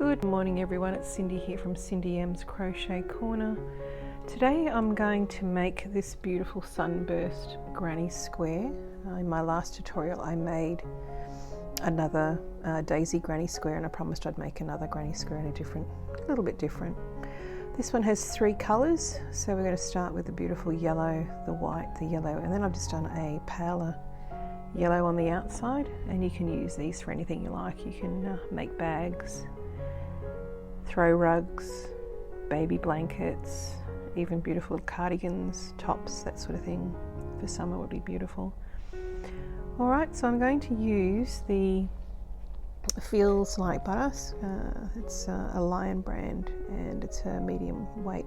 Good morning everyone, it's Cindy here from Cindy M's Crochet Corner. Today I'm going to make this beautiful Sunburst Granny Square. In my last tutorial I made another daisy granny square, and I promised I'd make another granny square in a little bit different. This one has three colours, so we're going to start with the beautiful yellow, the white, the yellow, and then I've just done a paler yellow on the outside, and you can use these for anything you like. You can make bags, throw rugs, baby blankets, even beautiful little cardigans, tops, that sort of thing. For summer would be beautiful. Alright, so I'm going to use the Feels Like Butta. It's a Lion brand, and it's a medium weight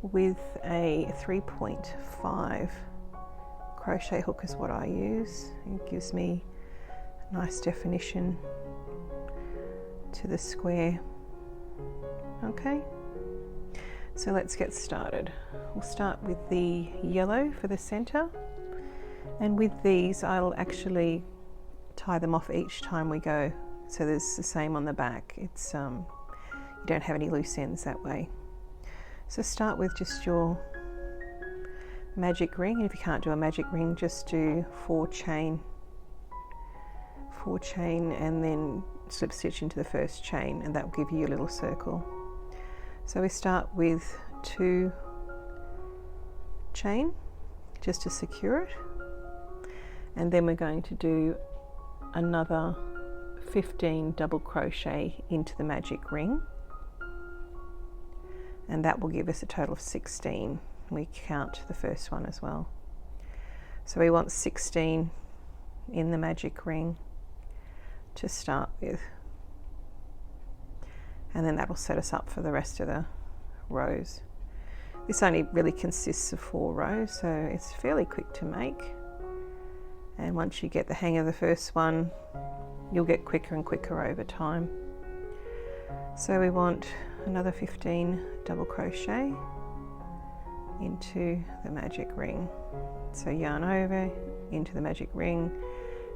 with a 3.5 crochet hook is what I use. It gives me a nice definition to the square. Okay, so let's get started. We'll start with the yellow for the center, and with these I'll actually tie them off each time we go, so there's the same on the back. It's you don't have any loose ends that way. So start with just your magic ring, and if you can't do a magic ring, just do 4 chain and then slip stitch into the first chain, and that will give you a little circle. So we start with 2 chain just to secure it, and then we're going to do another 15 double crochet into the magic ring, and that will give us a total of 16. We count the first one as well. So we want 16 in the magic ring to start with, and then that will set us up for the rest of the rows. This only really consists of 4 rows, so it's fairly quick to make, and once you get the hang of the first one you'll get quicker and quicker over time. So we want another 15 double crochet into the magic ring. So yarn over into the magic ring,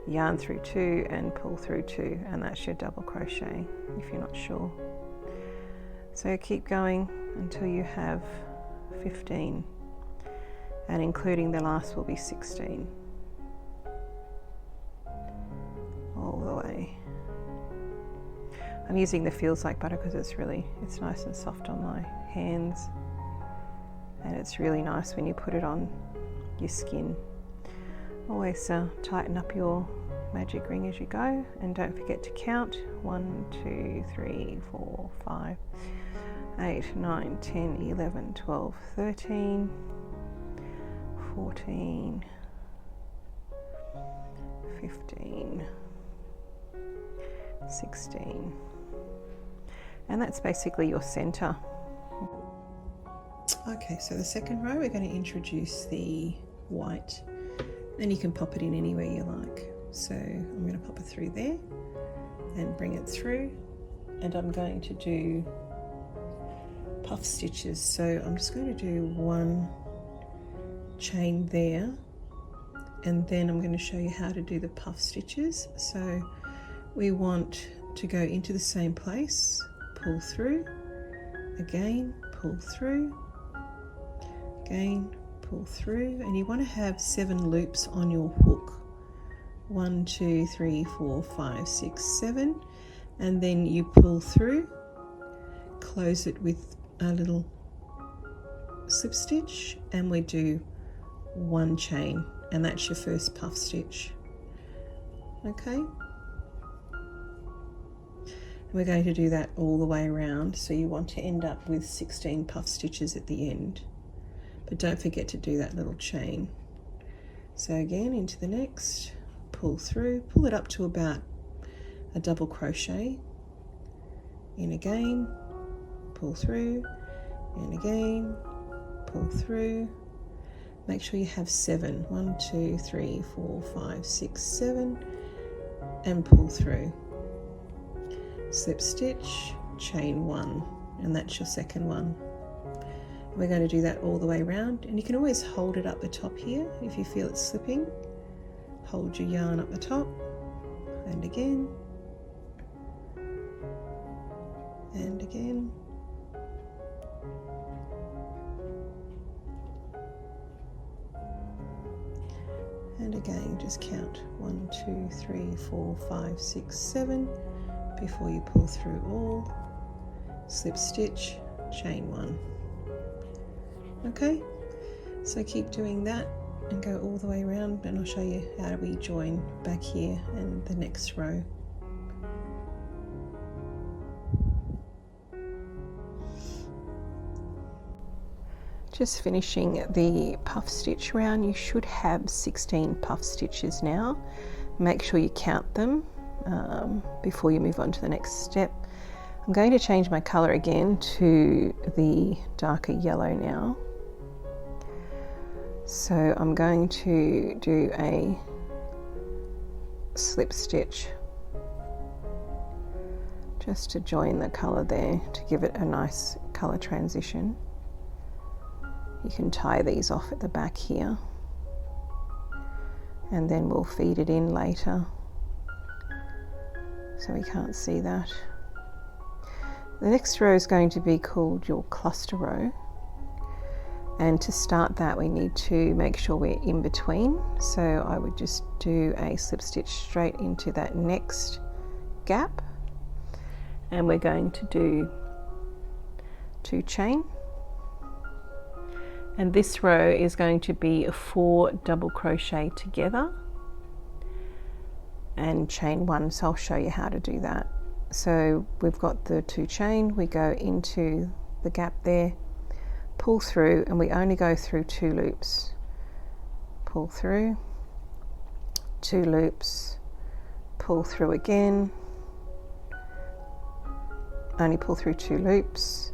yarn through 2 and pull through 2, and that's your double crochet if you're not sure. So keep going until you have 15, and including the last will be 16 all the way. I'm using the Feels Like Butta because it's nice and soft on my hands, and it's really nice when you put it on your skin. Always tighten up your magic ring as you go, and don't forget to count 1, 2, 3, 4, 5, 8, 9, 10, 11, 12, 13, 14, 15, 16, and that's basically your center. Okay, so the second row we're going to introduce the white, and you can pop it in anywhere you like. So I'm going to pop it through there and bring it through, and I'm going to do puff stitches. So I'm just going to do 1 chain there, and then I'm going to show you how to do the puff stitches. So we want to go into the same place, pull through, again pull through, again pull through, and you want to have 7 loops on your hook. 1, 2, 3, 4, 5, 6, 7, and then you pull through, close it with a little slip stitch, and we do 1 chain, and that's your first puff stitch. Okay, we're going to do that all the way around, so you want to end up with 16 puff stitches at the end, but don't forget to do that little chain. So again, into the next, pull through, pull it up to about a double crochet, in again, pull through, in again, pull through. Make sure you have 7, 1, 2, 3, 4, 5, 6, 7, and pull through. Slip stitch, chain 1, and that's your second one. We're going to do that all the way around, and you can always hold it up the top here if you feel it's slipping. Hold your yarn up the top, and again, and again. And again, just count 1, 2, 3, 4, 5, 6, 7 before you pull through all. Slip stitch, chain 1. Okay, so keep doing that and go all the way around, and I'll show you how we join back here and the next row. Just finishing the puff stitch round. You should have 16 puff stitches now. Make sure you count them before you move on to the next step. I'm going to change my colour again to the darker yellow now. So I'm going to do a slip stitch just to join the colour there, to give it a nice colour transition. You can tie these off at the back here, and then we'll feed it in later so we can't see that. The next row is going to be called your cluster row, and to start that we need to make sure we're in between. So I would just do a slip stitch straight into that next gap, and we're going to do 2 chain. And this row is going to be 4 double crochet together and chain 1, so I'll show you how to do that. So we've got the 2 chain, we go into the gap there, pull through, and we only go through 2 loops. Pull through, 2 loops, pull through again, only pull through 2 loops,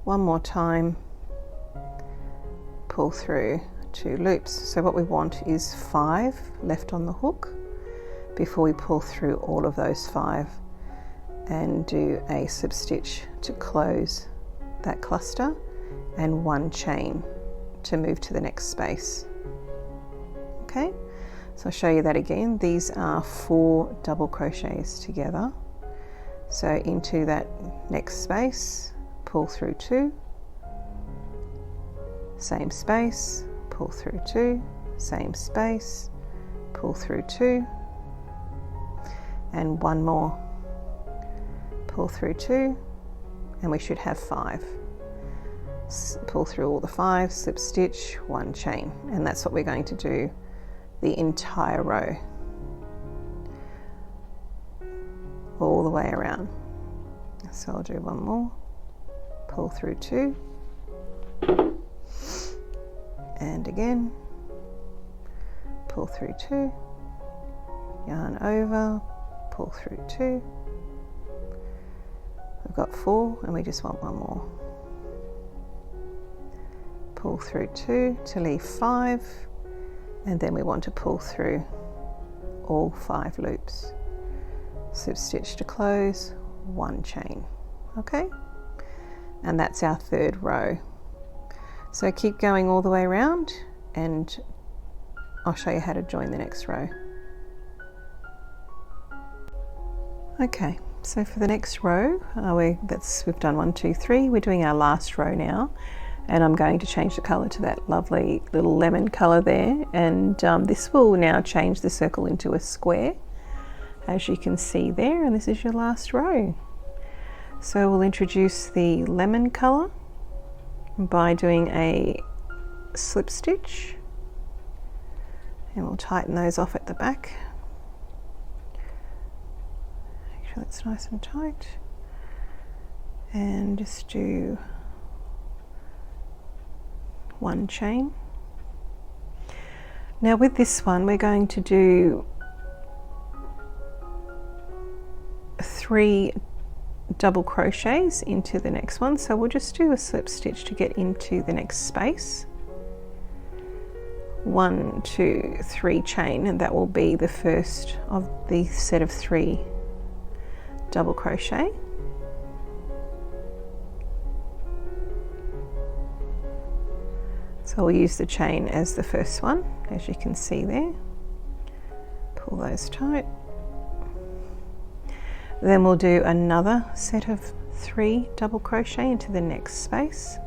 1 more time, pull through 2 loops. So what we want is 5 left on the hook before we pull through all of those 5, and do a slip stitch to close that cluster and 1 chain to move to the next space. Okay, so I'll show you that again. These are 4 double crochets together. So into that next space, pull through 2, same space, pull through 2, same space, pull through 2, and 1 more, pull through 2, and we should have 5. Pull through all the 5, slip stitch, 1 chain, and that's what we're going to do the entire row, all the way around. So I'll do 1 more, pull through 2, and again, pull through 2, yarn over, pull through 2. We've got 4 and we just want 1 more. Pull through 2 to leave 5, and then we want to pull through all 5 loops. Slip stitch to close, 1 chain. Okay, and that's our 3rd row. So keep going all the way around, and I'll show you how to join the next row. Okay, so for the next row, we've done 1, 2, 3. We're doing our last row now, and I'm going to change the colour to that lovely little lemon colour there, and this will now change the circle into a square, as you can see there, and this is your last row. So we'll introduce the lemon colour by doing a slip stitch, and we'll tighten those off at the back. Make sure it's nice and tight, and just do 1 chain. Now with this one we're going to do 3 double crochets into the next one, so we'll just do a slip stitch to get into the next space. 1, 2, 3 chain, and that will be the first of the set of 3 double crochet. So we'll use the chain as the first one, as you can see there. Pull those tight. Then we'll do another set of 3 double crochet into the next space,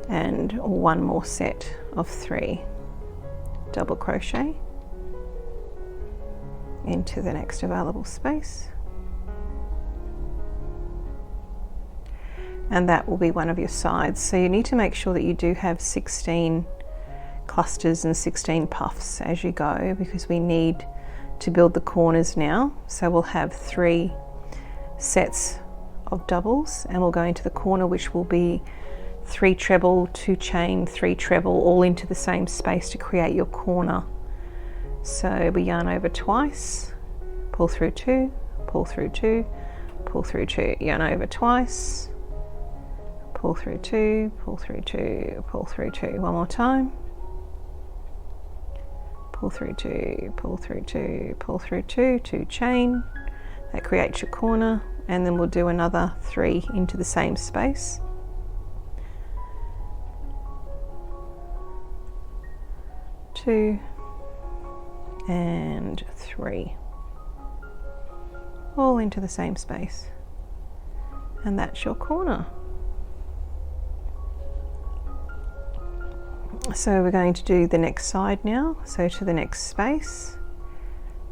and one more set of 3 double crochet into the next available space, and that will be one of your sides. So you need to make sure that you do have 16 clusters and 16 puffs as you go, because we need to build the corners now. So we'll have 3 sets of doubles, and we'll go into the corner, which will be 3 treble, 2 chain, 3 treble, all into the same space to create your corner. So we yarn over twice, pull through 2, pull through 2, pull through 2, yarn over twice, pull through 2, pull through 2, pull through 2. One more time. Pull through 2, pull through 2, pull through 2, 2 chain. That creates your corner, and then we'll do another 3 into the same space. 2 and 3, all into the same space, and that's your corner. So we're going to do the next side now. So to the next space,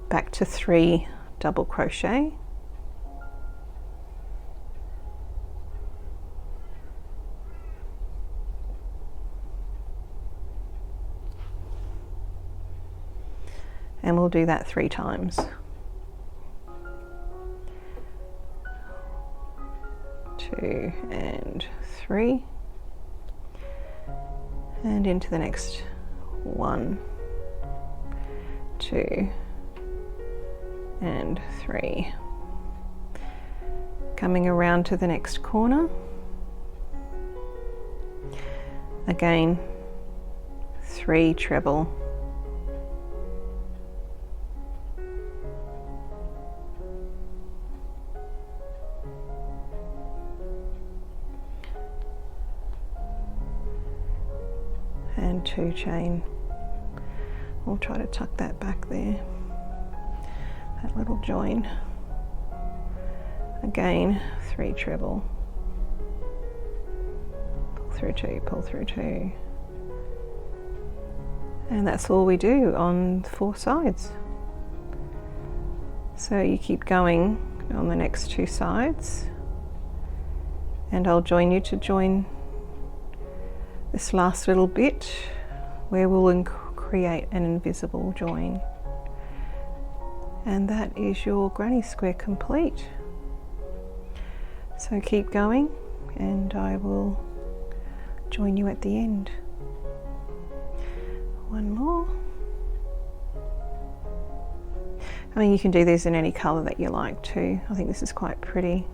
back to 3 double crochet, and we'll do that 3 times. 2 and 3, and into the next 1, 2 and 3. Coming around to the next corner, again 3 treble, and 2 chain. We'll try to tuck that back there, that little join. Again 3 treble, pull through 2, pull through 2, and that's all we do on 4 sides. So you keep going on the next 2 sides, and I'll join you to join this last little bit where we'll create an invisible join, and that is your granny square complete. So keep going, and I will join you at the end. One more. I mean, you can do these in any colour that you like too. I think this is quite pretty,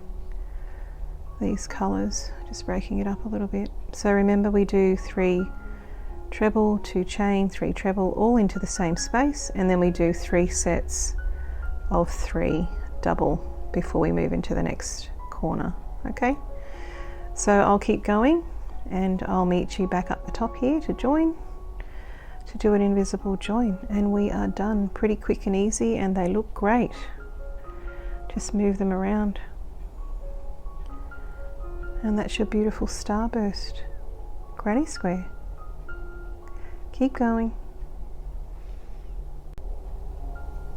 these colours, just breaking it up a little bit. So remember, we do 3 treble, 2 chain, 3 treble, all into the same space, and then we do 3 sets of 3 double before we move into the next corner. Okay, so I'll keep going, and I'll meet you back up the top here to join, to do an invisible join, and we are done. Pretty quick and easy, and they look great. Just move them around, and that's your beautiful starburst granny square. Keep going.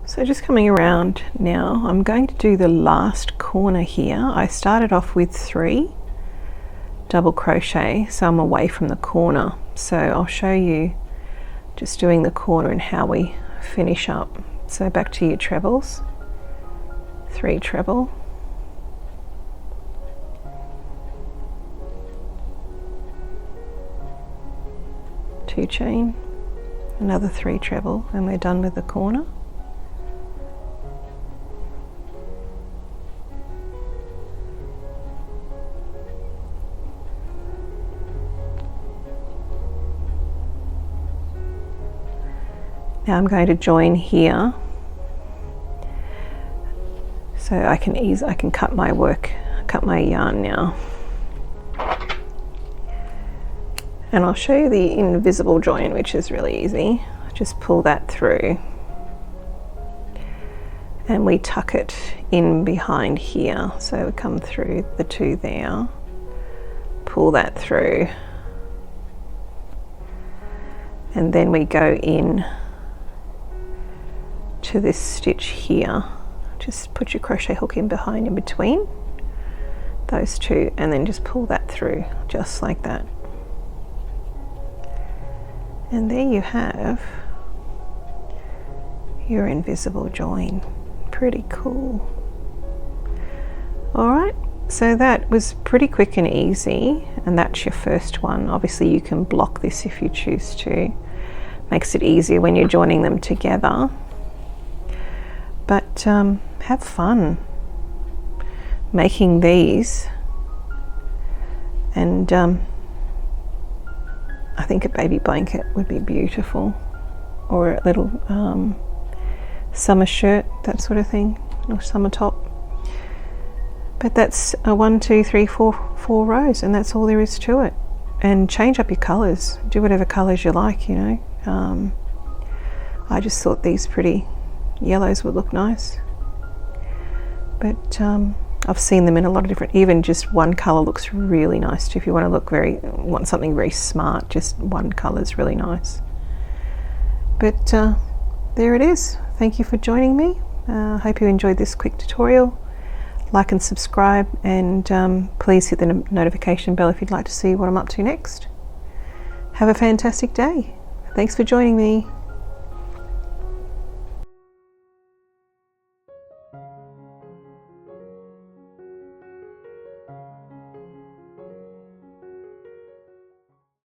So just coming around now, I'm going to do the last corner here. I started off with 3 double crochet, so I'm away from the corner. So I'll show you just doing the corner and how we finish up. So back to your trebles, 3 treble, 2 chain, another 3 treble, and we're done with the corner. Now I'm going to join here, so I can cut my yarn now, and I'll show you the invisible join, which is really easy. just pull that through, and we tuck it in behind here. So we come through the two there, pull that through, and then we go in to this stitch here. Just put your crochet hook in behind, in between those two, and then just pull that through just like that. And there you have your invisible join. Pretty cool. All right, so that was pretty quick and easy, and that's your first one. Obviously you can block this if you choose to. Makes it easier when you're joining them together. But have fun making these, and I think a baby blanket would be beautiful, or a little summer shirt, that sort of thing, or summer top. But that's a 1, 2, 3, 4 rows, and that's all there is to it. And change up your colours, do whatever colours you like, you know. I just thought these pretty yellows would look nice, but I've seen them in a lot of different, even just one colour looks really nice too. If you want to look want something very smart, just one colour is really nice. But there it is. Thank you for joining me. Hope you enjoyed this quick tutorial. Like and subscribe, and please hit the notification bell if you'd like to see what I'm up to next. Have a fantastic day. Thanks for joining me.